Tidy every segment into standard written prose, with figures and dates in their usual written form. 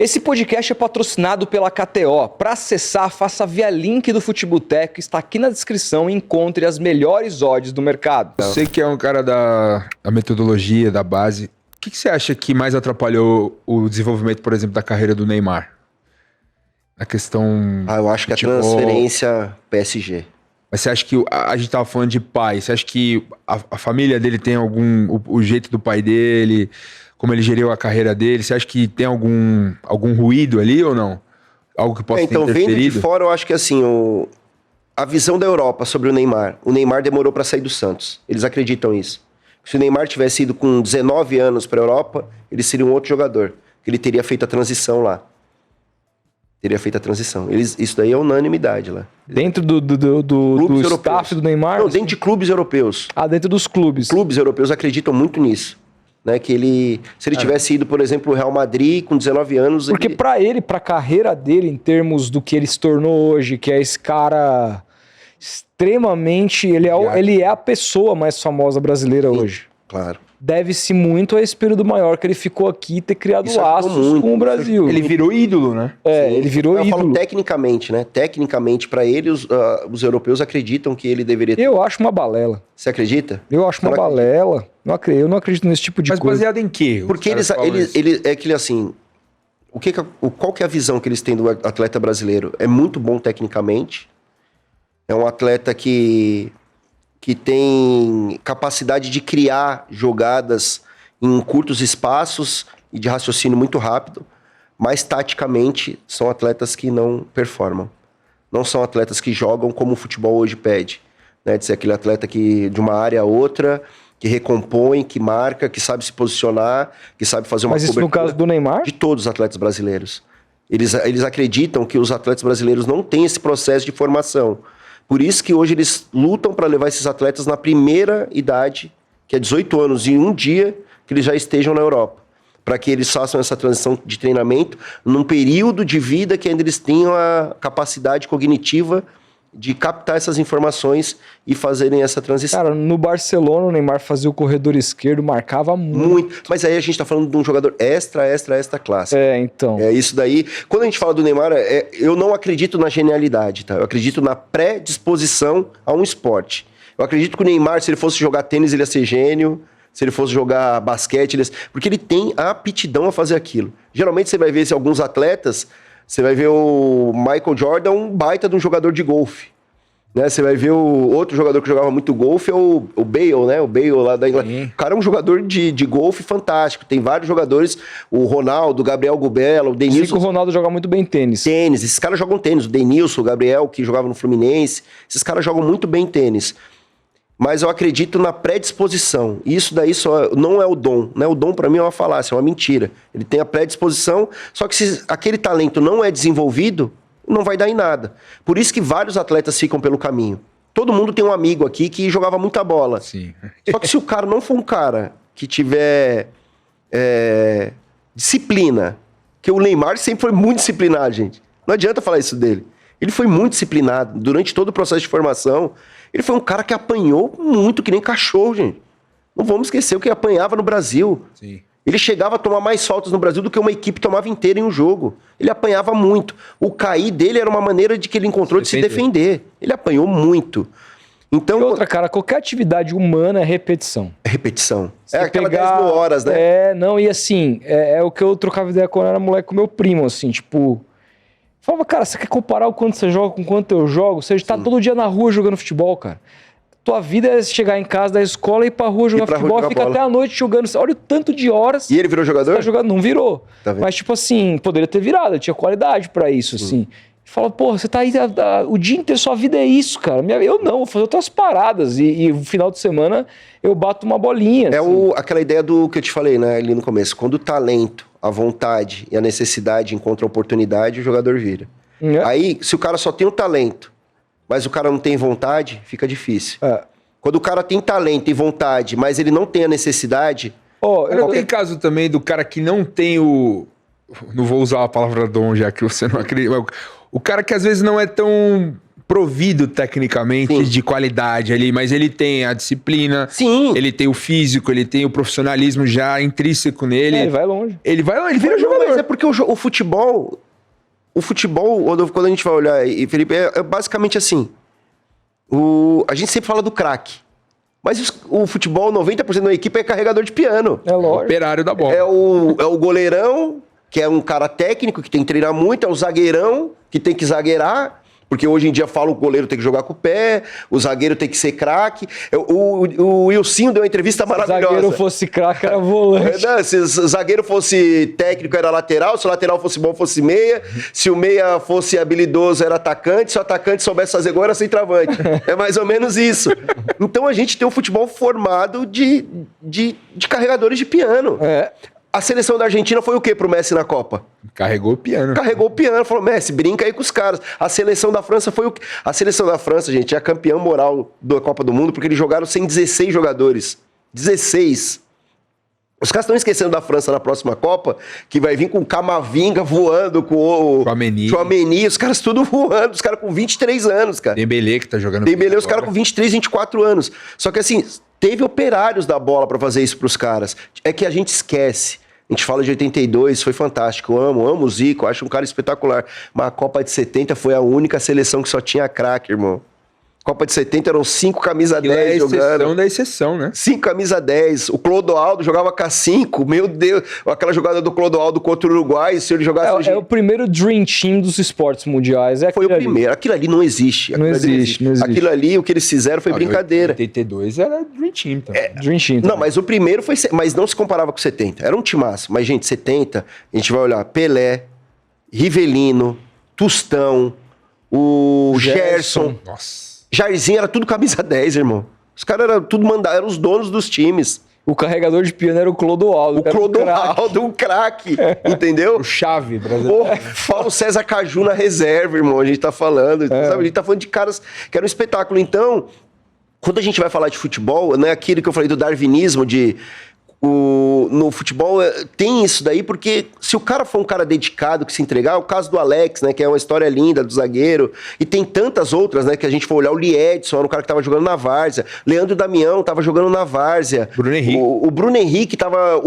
Esse podcast é patrocinado pela KTO. Para acessar, faça via link do Futeboteco, está aqui na descrição e encontre as melhores odds do mercado. Você que é um cara da metodologia, da base, o que você acha que mais atrapalhou o desenvolvimento, por exemplo, da carreira do Neymar? A questão... eu acho que a transferência PSG. Mas você acha que a gente tava falando de pai, você acha que a família dele tem o jeito do pai dele, como ele geriu a carreira dele, você acha que tem algum ruído ali ou não? Algo que possa ter interferido? Vendo de fora, eu acho que assim, a visão da Europa sobre o Neymar demorou para sair do Santos. Eles acreditam nisso. Se o Neymar tivesse ido com 19 anos para a Europa, ele seria um outro jogador. Ele teria feito a transição lá. Isso daí é unanimidade lá. Dentro do staff do Neymar? Não, dentro de clubes europeus. Dentro dos clubes. Clubes europeus acreditam muito nisso. Né? Que se ele tivesse ido, por exemplo, o Real Madrid com 19 anos... Porque pra a carreira dele, em termos do que ele se tornou hoje, que é esse cara extremamente... Ele é a pessoa mais famosa brasileira hoje. Claro. Deve-se muito a esse período maior que ele ficou aqui e ter criado laços com o Brasil. Ele virou ídolo, né? Ele virou ídolo. Eu falo tecnicamente, né? Tecnicamente, para ele, os europeus acreditam que ele deveria ter. Eu acho uma balela. Você acredita? Eu acho uma balela. Eu não acredito nesse tipo de coisa. Mas baseado em quê? Porque é aquele assim... Qual que é a visão que eles têm do atleta brasileiro? É muito bom tecnicamente. É um atleta que tem capacidade de criar jogadas em curtos espaços e de raciocínio muito rápido, mas taticamente são atletas que não performam. Não são atletas que jogam como o futebol hoje pede. Né? De ser aquele atleta que de uma área a outra, que recompõe, que marca, que sabe se posicionar, que sabe fazer uma cobertura. Mas isso no caso do Neymar? De todos os atletas brasileiros. Eles acreditam que os atletas brasileiros não têm esse processo de formação. Por isso que hoje eles lutam para levar esses atletas na primeira idade, que é 18 anos, e um dia que eles já estejam na Europa. Para que eles façam essa transição de treinamento num período de vida que ainda eles tenham a capacidade cognitiva de captar essas informações e fazerem essa transição. Cara, no Barcelona o Neymar fazia o corredor esquerdo, marcava muito. Mas aí a gente tá falando de um jogador extra classe. Então. É isso daí. Quando a gente fala do Neymar, eu não acredito na genialidade, tá? Eu acredito na predisposição a um esporte. Eu acredito que o Neymar, se ele fosse jogar tênis, ele ia ser gênio. Se ele fosse jogar basquete, porque ele tem a aptidão a fazer aquilo. Geralmente você vai ver alguns atletas... Você vai ver o Michael Jordan, um baita de um jogador de golfe. Né? Você vai ver o outro jogador que jogava muito golfe, é o Bale, né? O Bale lá da Inglaterra. O cara é um jogador de golfe fantástico. Tem vários jogadores, o Ronaldo, o Gabriel Gubela, o Denilson. Dizem que o Ronaldo joga muito bem tênis. Esses caras jogam tênis. O Denilson, o Gabriel, que jogava no Fluminense. Esses caras jogam muito bem tênis. Mas eu acredito na predisposição. E isso daí só não é o dom. Né? O dom, para mim, é uma falácia, é uma mentira. Ele tem a predisposição, só que se aquele talento não é desenvolvido, não vai dar em nada. Por isso que vários atletas ficam pelo caminho. Todo mundo tem um amigo aqui que jogava muita bola. Sim. Só que se o cara não for um cara que tiver disciplina, que o Neymar sempre foi muito disciplinado, gente. Não adianta falar isso dele. Ele foi muito disciplinado durante todo o processo de formação. Ele foi um cara que apanhou muito, que nem cachorro, gente. Não vamos esquecer o que ele apanhava no Brasil. Sim. Ele chegava a tomar mais faltas no Brasil do que uma equipe tomava inteira em um jogo. Ele apanhava muito. O cair dele era uma maneira de que ele encontrou de se defender. Ele apanhou muito. Então, e outra, cara, qualquer atividade humana é repetição. É repetição. Você aquela 10 mil horas, né? E assim, é o que eu trocava ideia quando eu era moleque com meu primo, assim, tipo... Falava, cara, você quer comparar o quanto você joga com o quanto eu jogo? Você tá todo dia na rua jogando futebol, cara. Tua vida é chegar em casa da escola e ir pra rua jogar futebol, fica até a noite jogando. Olha o tanto de horas... E ele virou jogador? Não virou. Tá vendo? Mas, tipo assim, poderia ter virado. Ele tinha qualidade pra isso, assim. Fala, porra, você tá aí o dia inteiro, sua vida é isso, cara. Eu não, vou fazer outras paradas. E no final de semana eu bato uma bolinha. É assim. Aquela ideia do que eu te falei, né, ali no começo. Quando o talento, a vontade e a necessidade encontram oportunidade, o jogador vira. Aí, se o cara só tem o talento, mas o cara não tem vontade, fica difícil. Quando o cara tem talento e vontade, mas ele não tem a necessidade... Tem caso também do cara que não tem o... Não vou usar a palavra dom, já que você não acredita. O cara que às vezes não é tão provido tecnicamente Sim. de qualidade ali, mas ele tem a disciplina, Sim. ele tem o físico, ele tem o profissionalismo já intrínseco nele. Ele vai longe. Ele vira Não, jogador. mas é porque o futebol, Rodolfo, quando a gente vai olhar, e Felipe, é basicamente assim. A gente sempre fala do craque. Mas o futebol, 90% da equipe é carregador de piano. É lógico. Operário da bola. É o goleirão, que é um cara técnico, que tem que treinar muito. É o zagueirão, que tem que zagueirar. Porque hoje em dia fala o goleiro tem que jogar com o pé, o zagueiro tem que ser craque. O Wilsinho deu uma entrevista maravilhosa. Se o zagueiro fosse craque, era volante. Não, se o zagueiro fosse técnico, era lateral. Se o lateral fosse bom, fosse meia. Se o meia fosse habilidoso, era atacante. Se o atacante soubesse fazer gol, era centroavante. É mais ou menos isso. Então a gente tem um futebol formado de carregadores de piano. É. A seleção da Argentina foi o quê pro Messi na Copa? Carregou o piano. Carregou o piano, falou, Messi, brinca aí com os caras. A seleção da França foi o quê? A seleção da França, gente, é a campeã moral da Copa do Mundo, porque eles jogaram sem 16 jogadores. 16. Os caras estão esquecendo da França na próxima Copa, que vai vir com o Camavinga voando, com o Tchouaméni, os caras tudo voando, os caras com 23 anos, cara. Dembélé que tá jogando. Dembélé, os caras com 23, 24 anos. Só que assim, teve operários da bola pra fazer isso pros caras. É que a gente esquece. A gente fala de 82, foi fantástico. Eu amo o Zico, acho um cara espetacular. Mas a Copa de 70 foi a única seleção que só tinha craque, irmão. Copa de 70 eram 5 camisa 10 jogando. Exceção da exceção, né? 5 camisa 10. O Clodoaldo jogava com a 5. Meu Deus. Aquela jogada do Clodoaldo contra o Uruguai, se ele jogasse... É o primeiro Dream Team dos esportes mundiais. Foi o primeiro. Aquilo ali não existe. Não existe. Aquilo ali, o que eles fizeram foi brincadeira. 82 era Dream Team também. Dream Team. Não, mas o primeiro foi... Mas não se comparava com 70. Era um timaço. Mas, gente, 70, a gente vai olhar Pelé, Rivelino, Tostão, o Gerson. Nossa. Jairzinho era tudo camisa 10, irmão. Os caras eram tudo mandados, eram os donos dos times. O carregador de piano era o Clodoaldo. O Clodoaldo, um craque, entendeu? O chave brasileiro. Paulo César Caju na reserva, irmão, a gente tá falando. Sabe? A gente tá falando de caras que era um espetáculo. Então, quando a gente vai falar de futebol, não é aquilo que eu falei do darwinismo, no futebol tem isso daí, porque se o cara for um cara dedicado, que se entregar, o caso do Alex, né, que é uma história linda do zagueiro, e tem tantas outras, né, que a gente for olhar, o Liedson, era um cara que tava jogando na várzea, Leandro Damião tava jogando na várzea, Bruno Henrique. O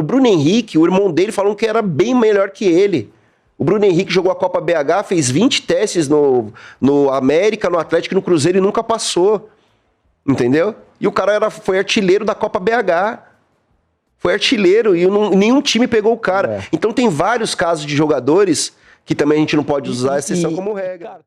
Bruno Henrique, o irmão dele, falam que era bem melhor que ele. O Bruno Henrique jogou a Copa BH, fez 20 testes no América, no Atlético e no Cruzeiro e nunca passou, entendeu? E o cara foi artilheiro da Copa BH. Foi artilheiro e nenhum time pegou o cara. Então tem vários casos de jogadores que também a gente não pode usar a exceção como regra.